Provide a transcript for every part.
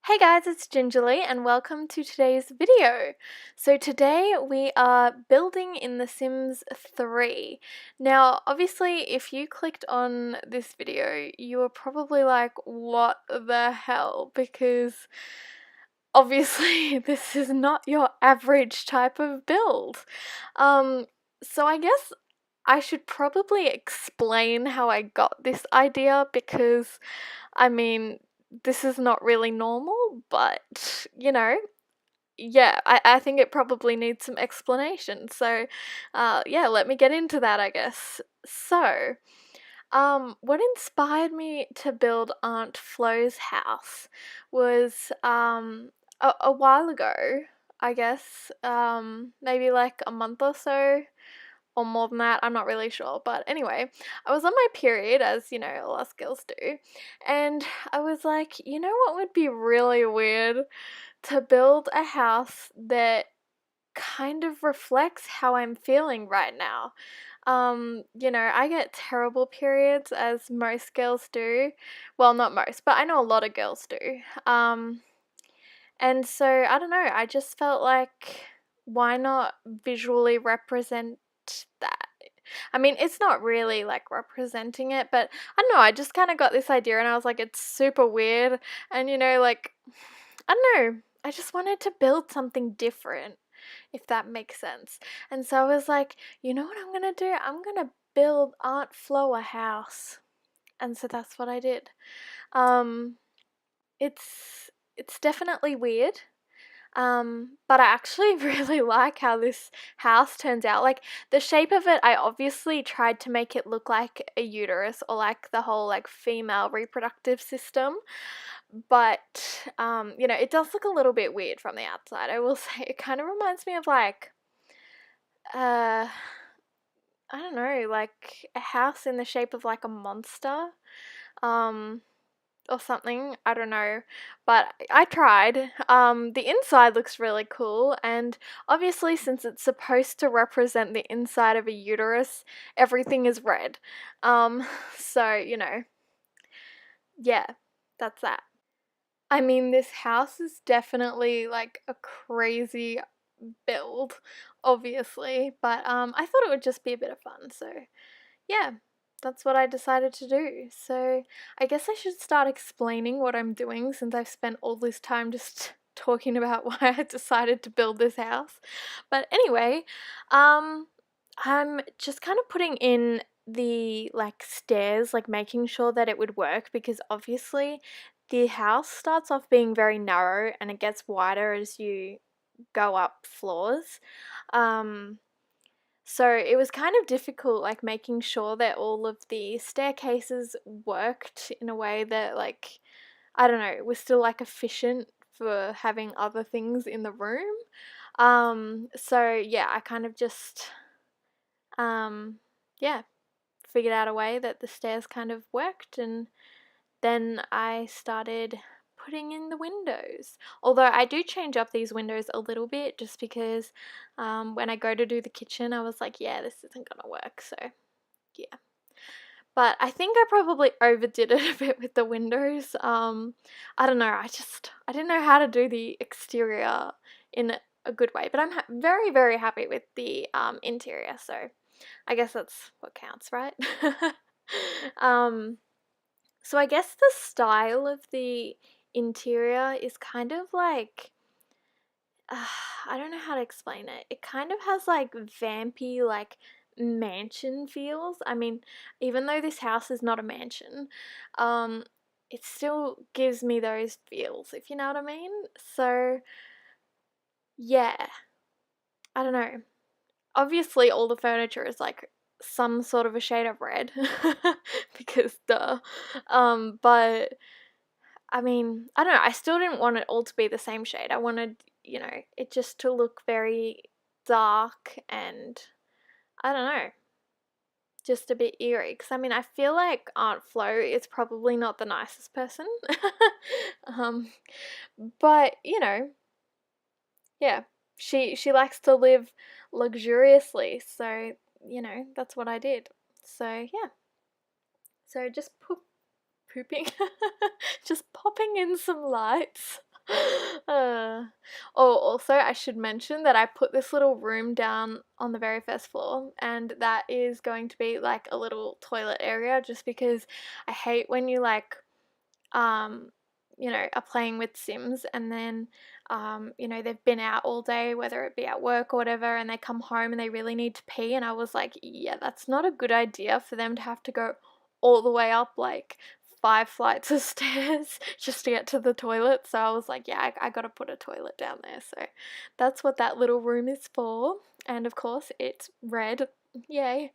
Hey guys, it's Gingerly and welcome to today's video. So today we are building in The Sims 3. Now, obviously, if you clicked on this video, you were probably like, what the hell? Because obviously this is not your average type of build. So I guess I should probably explain how I got this idea because I mean, this is not really normal, but yeah, I think it probably needs some explanation. So, yeah, let me get into that, I guess. So, what inspired me to build Aunt Flo's house was a while ago, I guess, maybe like a month or so or more than that, I'm not really sure. But anyway, I was on my period, as all us girls do, and I was like, you know what would be really weird? To build a house that kind of reflects how I'm feeling right now. I get terrible periods, as most girls do. Well, not most, but I know a lot of girls do. And so I don't know, I just felt like why not visually represent that? I mean, it's not really like representing it, but I don't know, I just kind of got this idea and I was like, it's super weird. And like, I don't know, I just wanted to build something different, if that makes sense. And so I was like, you know what I'm gonna do? I'm gonna build Aunt Flo a house. And so that's what I did. Um, it's definitely weird. But I actually really like how this house turns out. Like the shape of it, I obviously tried to make it look like a uterus or like the whole like female reproductive system. But it does look a little bit weird from the outside. I will say it kind of reminds me of like uh I don't know, like a house in the shape of like a monster. Um or something. I don't know. But I tried. The inside looks really cool, and obviously, since it's supposed to represent the inside of a uterus, everything is red. So, yeah, that's that. I mean, this house is definitely like a crazy build, obviously, but I thought it would just be a bit of fun, so yeah, that's what I decided to do. So I guess I should start explaining what I'm doing since I've spent all this time just talking about why I decided to build this house. But anyway, um, I'm just kind of putting in the like stairs, like making sure that it would work because obviously the house starts off being very narrow and it gets wider as you go up floors. Um, so it was kind of difficult, like making sure that all of the staircases worked in a way that, like, I don't know, was still like efficient for having other things in the room. So yeah, I kind of just, um, yeah, figured out a way that the stairs kind of worked, and then I started putting in the windows. Although I do change up these windows a little bit just because when I go to do the kitchen, I was like, yeah, this isn't gonna work. So yeah. But I think I probably overdid it a bit with the windows. I don't know. I didn't know how to do the exterior in a good way. But I'm very, very happy with the interior. So I guess that's what counts, right? um, so I guess the style of the interior is kind of like I don't know how to explain it. It kind of has like vampy like mansion feels. I mean, even though this house is not a mansion, um it still gives me those feels, if you know what I mean. So, yeah, I don't know. Obviously all the furniture is like some sort of a shade of red because duh. But I mean, I don't know, I still didn't want it all to be the same shade. I wanted, it just to look very dark and I don't know, just a bit eerie. Because I mean, I feel like Aunt Flo is probably not the nicest person. um, but yeah, she likes to live luxuriously, so that's what I did. So yeah, so just pooping, just popping in some lights. Oh, also, I should mention that I put this little room down on the very first floor, and that is going to be like a little toilet area just because I hate when you like um, are playing with Sims and then, they've been out all day, whether it be at work or whatever, and they come home and they really need to pee. And I was like, yeah, that's not a good idea for them to have to go all the way up like 5 flights of stairs just to get to the toilet. So I was like, yeah, I gotta put a toilet down there. So that's what that little room is for. And of course, it's red. Yay.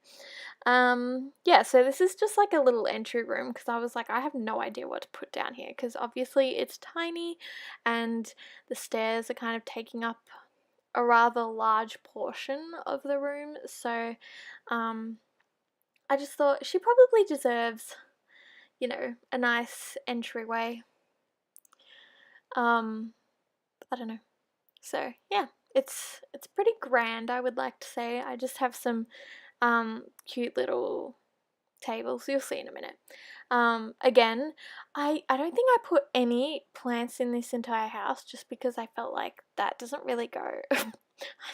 Yeah, so this is just like a little entry room because I was like, I have no idea what to put down here because obviously it's tiny and the stairs are kind of taking up a rather large portion of the room. So, I just thought she probably deserves, a nice entryway. I don't know. So, yeah, it's pretty grand, I would like to say. I just have some cute little tables. You'll see in a minute. Again, I don't think I put any plants in this entire house just because I felt like that doesn't really go. I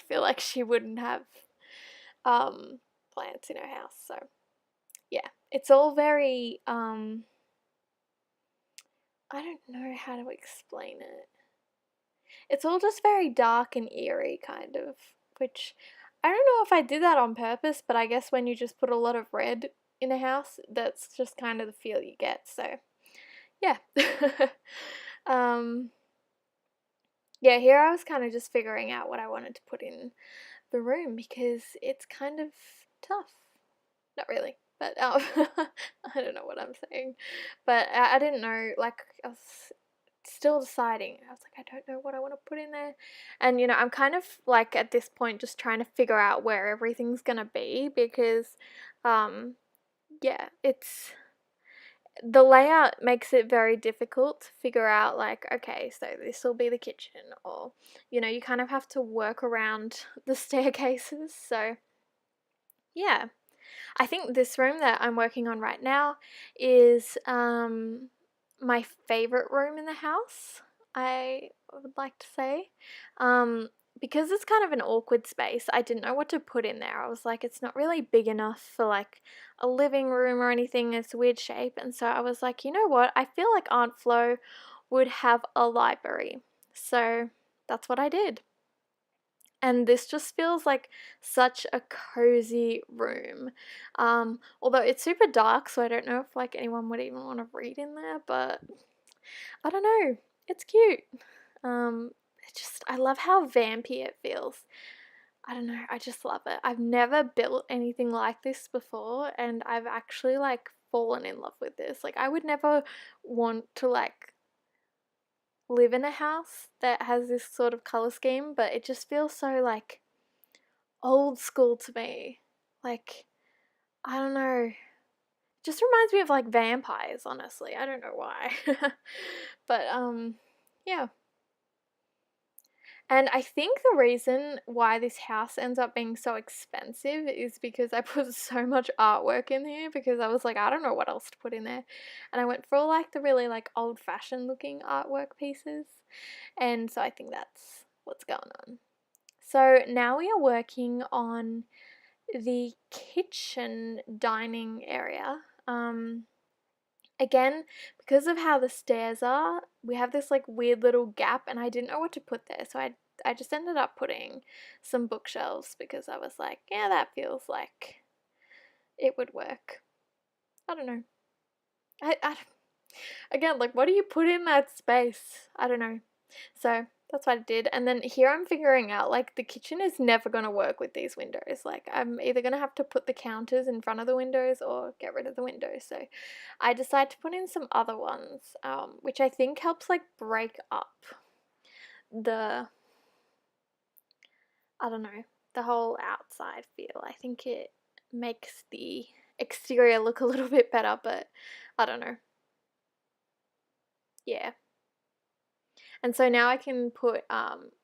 feel like she wouldn't have plants in her house. So yeah, it's all very I don't know how to explain it. It's all just very dark and eerie kind of, which I don't know if I did that on purpose, but I guess when you just put a lot of red in a house, that's just kind of the feel you get. So, yeah. um, yeah, here I was kind of just figuring out what I wanted to put in the room because it's kind of tough. Not really, but I don't know what I'm saying. But I didn't know, like, I was still deciding. I was like, I don't know what I want to put in there. And, I'm kind of like at this point just trying to figure out where everything's gonna be because, yeah, the layout makes it very difficult to figure out, like, okay, so this will be the kitchen, or, you kind of have to work around the staircases. So, yeah. I think this room that I'm working on right now is my favorite room in the house, I would like to say. Because it's kind of an awkward space, I didn't know what to put in there. I was like, it's not really big enough for like a living room or anything. It's a weird shape. And so I was like, you know what? I feel like Aunt Flo would have a library. So that's what I did. And this just feels like such a cozy room. Although it's super dark, so I don't know if like anyone would even want to read in there, but I don't know. It's cute. I love how vampy it feels. I don't know, I just love it. I've never built anything like this before, and I've actually like fallen in love with this. Like I would never want to like live in a house that has this sort of color scheme, but it just feels so like old school to me. Like, I don't know. Just reminds me of like vampires, honestly. I don't know why. But yeah. And I think the reason why this house ends up being so expensive is because I put so much artwork in here because I was like, I don't know what else to put in there. And I went for all like the really like old-fashioned looking artwork pieces. And so I think that's what's going on. So now we are working on the kitchen dining area. Again, because of how the stairs are, we have this like weird little gap and I didn't know what to put there. So I just ended up putting some bookshelves because I was like, yeah, that feels like it would work. I don't know. I again, like, what do you put in that space? I don't know. So that's what I did. And then here I'm figuring out, like, the kitchen is never going to work with these windows. Like, I'm either going to have to put the counters in front of the windows or get rid of the windows. So I decided to put in some other ones, which I think helps, like, break up the, I don't know, the whole outside feel. I think it makes the exterior look a little bit better, but I don't know. Yeah. And so now I can put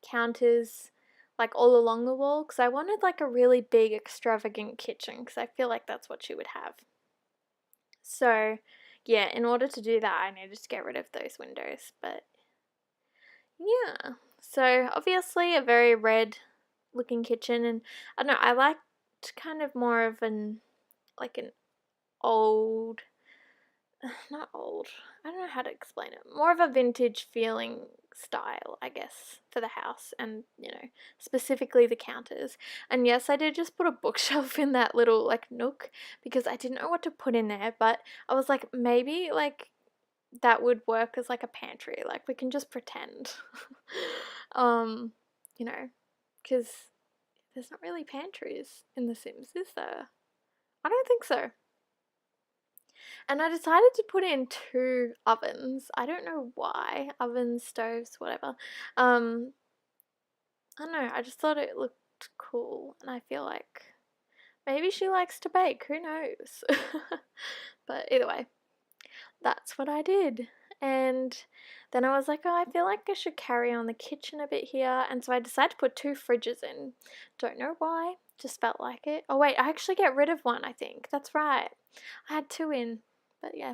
counters like all along the wall because I wanted like a really big extravagant kitchen because I feel like that's what she would have. So yeah, in order to do that I needed to get rid of those windows, but So obviously a very red looking kitchen, and I don't know, I liked kind of more of an old, not old, I don't know how to explain it, more of a vintage feeling style, I guess, for the house, and specifically the counters. And yes, I did just put a bookshelf in that little nook because I didn't know what to put in there, but I was like, maybe that would work as a pantry, we can just pretend. um you know because there's not really pantries in The Sims, is there? I don't think so. And I decided to put in 2 ovens. I don't know why. Ovens, stoves, whatever. I don't know, I just thought it looked cool, and I feel like maybe she likes to bake, who knows? But either way, that's what I did. And then I was like, oh, I feel like I should carry on the kitchen a bit here. And so I decided to put 2 fridges in. Don't know why, just felt like it. Oh wait, I actually get rid of one, I think. That's right. I had 2 in, but yeah.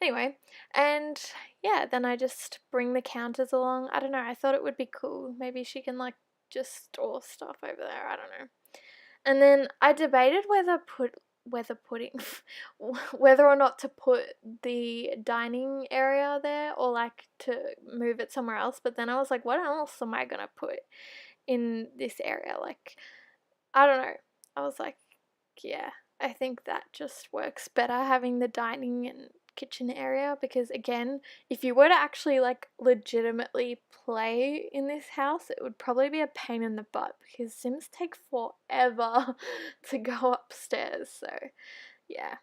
Anyway, and yeah, then I just bring the counters along. I don't know, I thought it would be cool. Maybe she can just store stuff over there. I don't know. And then I debated whether or not to put the dining area there, or to move it somewhere else. But then I was like, what else am I gonna put in this area? I don't know. I was like, yeah, I think that just works better, having the dining and kitchen area, because again, if you were to actually legitimately play in this house, it would probably be a pain in the butt because Sims take forever to go upstairs. So yeah.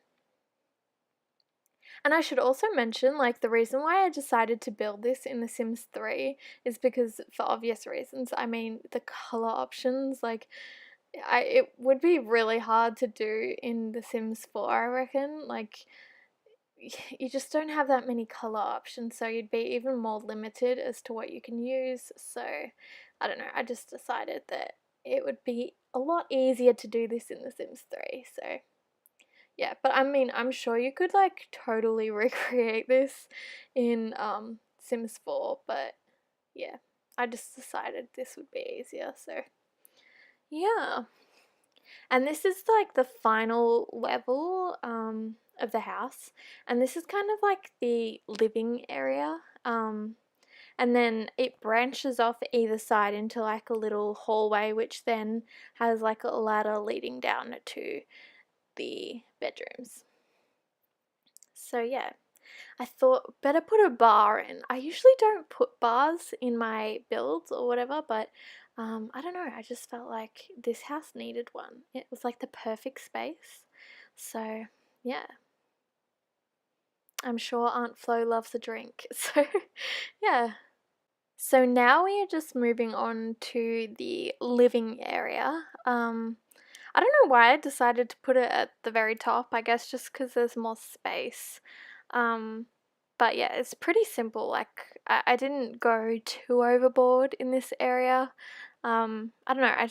And I should also mention, the reason why I decided to build this in The Sims 3 is because, for obvious reasons, I mean, the color options, it would be really hard to do in The Sims 4, I reckon. You just don't have that many color options, so you'd be even more limited as to what you can use. So, I don't know, I just decided that it would be a lot easier to do this in The Sims 3, so yeah. But I mean, I'm sure you could totally recreate this in Sims 4, but yeah, I just decided this would be easier, so yeah. And this is the final level of the house, and this is kind of the living area. And then it branches off either side into a little hallway, which then has a ladder leading down to the bedrooms. So yeah, I thought better put a bar in. I usually don't put bars in my builds or whatever, but I don't know, I just felt like this house needed one. It was the perfect space. So yeah, I'm sure Aunt Flo loves a drink. So yeah. So now we are just moving on to the living area. I don't know why I decided to put it at the very top. I guess just because there's more space. Um, but yeah, it's pretty simple. I didn't go too overboard in this area. I don't know.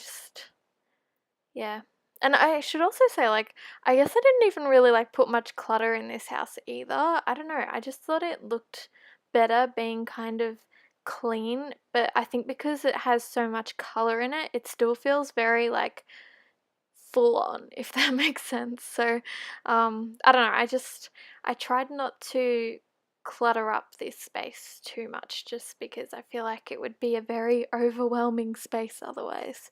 Yeah. And I should also say, I guess I didn't even really put much clutter in this house either. I don't know. I just thought it looked better being kind of clean, but I think because it has so much color in it, it still feels very full on, if that makes sense. So, I don't know. I tried not to clutter up this space too much, just because I feel like it would be a very overwhelming space otherwise.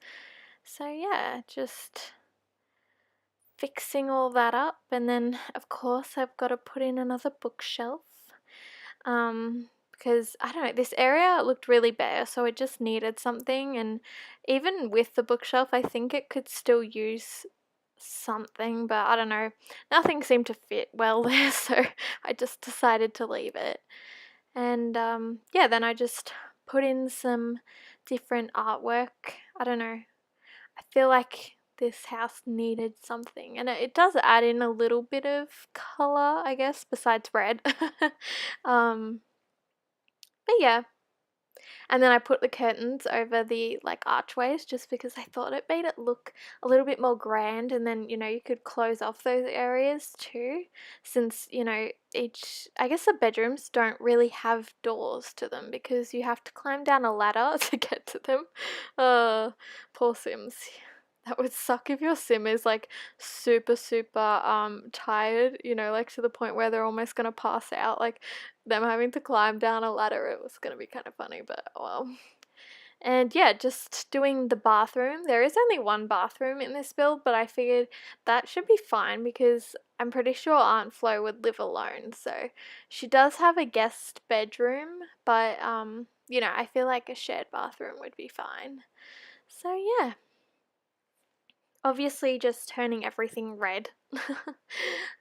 So yeah, just fixing all that up, and then of course I've got to put in another bookshelf. Because I don't know, this area looked really bare, so it just needed something, and even with the bookshelf, I think it could still use something, but I don't know, nothing seemed to fit well there, so I just decided to leave it. And yeah, then I just put in some different artwork. I don't know, I feel like this house needed something, and it does add in a little bit of color, I guess, besides red. um but yeah, And then I put the curtains over the like archways just because I thought it made it look a little bit more grand, and then you could close off those areas too, since I guess the bedrooms don't really have doors to them because you have to climb down a ladder to get to them. Poor Sims. That would suck if your sim is like super tired, like to the point where they're almost gonna pass out, like them having to climb down a ladder. It was gonna be kind of funny, but well. And yeah, just doing the bathroom. There is only one bathroom in this build, but I figured that should be fine because I'm pretty sure Aunt Flo would live alone. So she does have a guest bedroom, but I feel like a shared bathroom would be fine. So yeah. Obviously just turning everything red.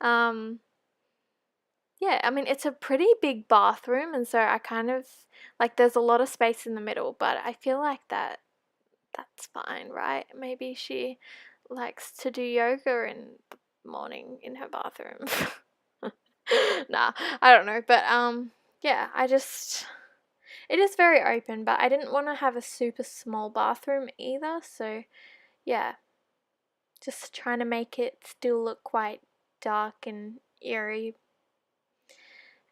Yeah, I mean, it's a pretty big bathroom, and so I kind of like there's a lot of space in the middle, but I feel like that's fine, right? Maybe she likes to do yoga in the morning in her bathroom. Nah, I don't know, but yeah, it is very open, but I didn't want to have a super small bathroom either, so yeah, just trying to make it still look quite dark and eerie.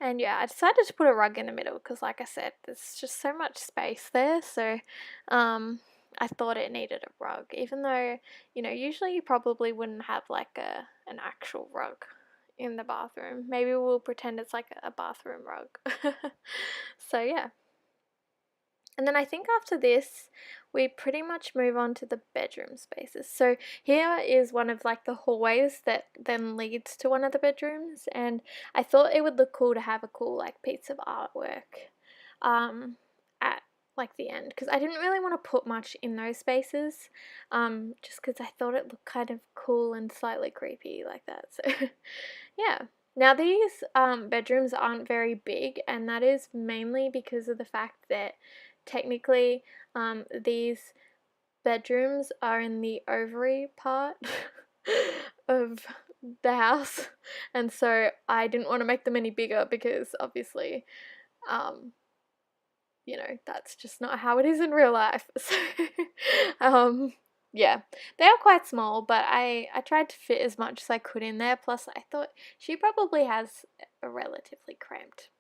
And yeah, I decided to put a rug in the middle because, like I said, there's just so much space there. So I thought it needed a rug, even though, usually you probably wouldn't have like an actual rug in the bathroom. Maybe we'll pretend it's like a bathroom rug. So yeah. And then I think after this, we pretty much move on to the bedroom spaces. So here is one of like the hallways that then leads to one of the bedrooms, and I thought it would look cool to have a cool like piece of artwork at like the end, because I didn't really want to put much in those spaces, just because I thought it looked kind of cool and slightly creepy like that. So yeah. Now these bedrooms aren't very big, and that is mainly because of the fact that technically these bedrooms are in the ovary part of the house, and so I didn't want to make them any bigger because obviously that's just not how it is in real life. So yeah, they are quite small, but I tried to fit as much as I could in there. Plus I thought she probably has a relatively cramped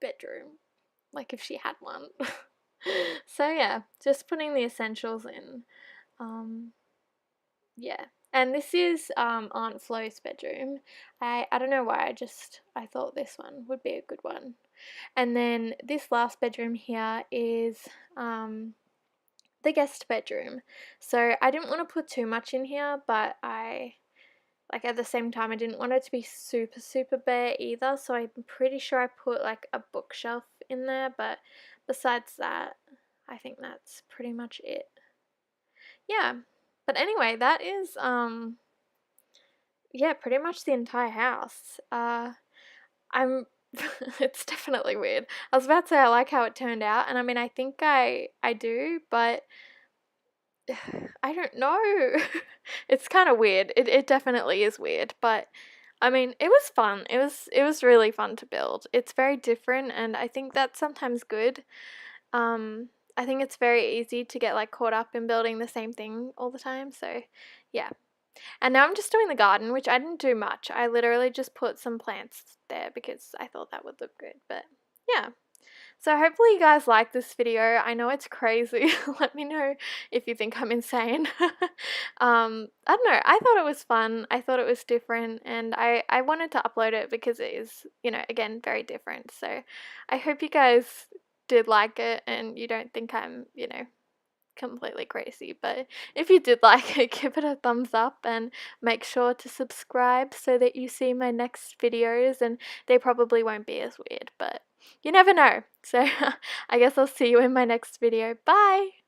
bedroom, like if she had one. So yeah, just putting the essentials in. Yeah. And this is Aunt Flo's bedroom. I don't know why, I thought this one would be a good one. And then this last bedroom here is the guest bedroom. So I didn't want to put too much in here, but at the same time I didn't want it to be super bare either, so I'm pretty sure I put like a bookshelf in there, but besides that, I think that's pretty much it. Yeah. But anyway, that is yeah, pretty much the entire house. I'm it's definitely weird. I was about to say I like how it turned out, and I mean I think I do, but I don't know. It's kind of weird. It definitely is weird, but I mean, it was fun. It was really fun to build. It's very different, and I think that's sometimes good. I think it's very easy to get like caught up in building the same thing all the time. So, yeah. And now I'm just doing the garden, which I didn't do much. I literally just put some plants there because I thought that would look good. But yeah. So hopefully you guys like this video. I know it's crazy. Let me know if you think I'm insane. I don't know. I thought it was fun. I thought it was different, and I wanted to upload it because it is, again, very different. So I hope you guys did like it and you don't think I'm, completely crazy. But if you did like it, give it a thumbs up and make sure to subscribe so that you see my next videos, and they probably won't be as weird, but you never know. So I guess I'll see you in my next video. Bye!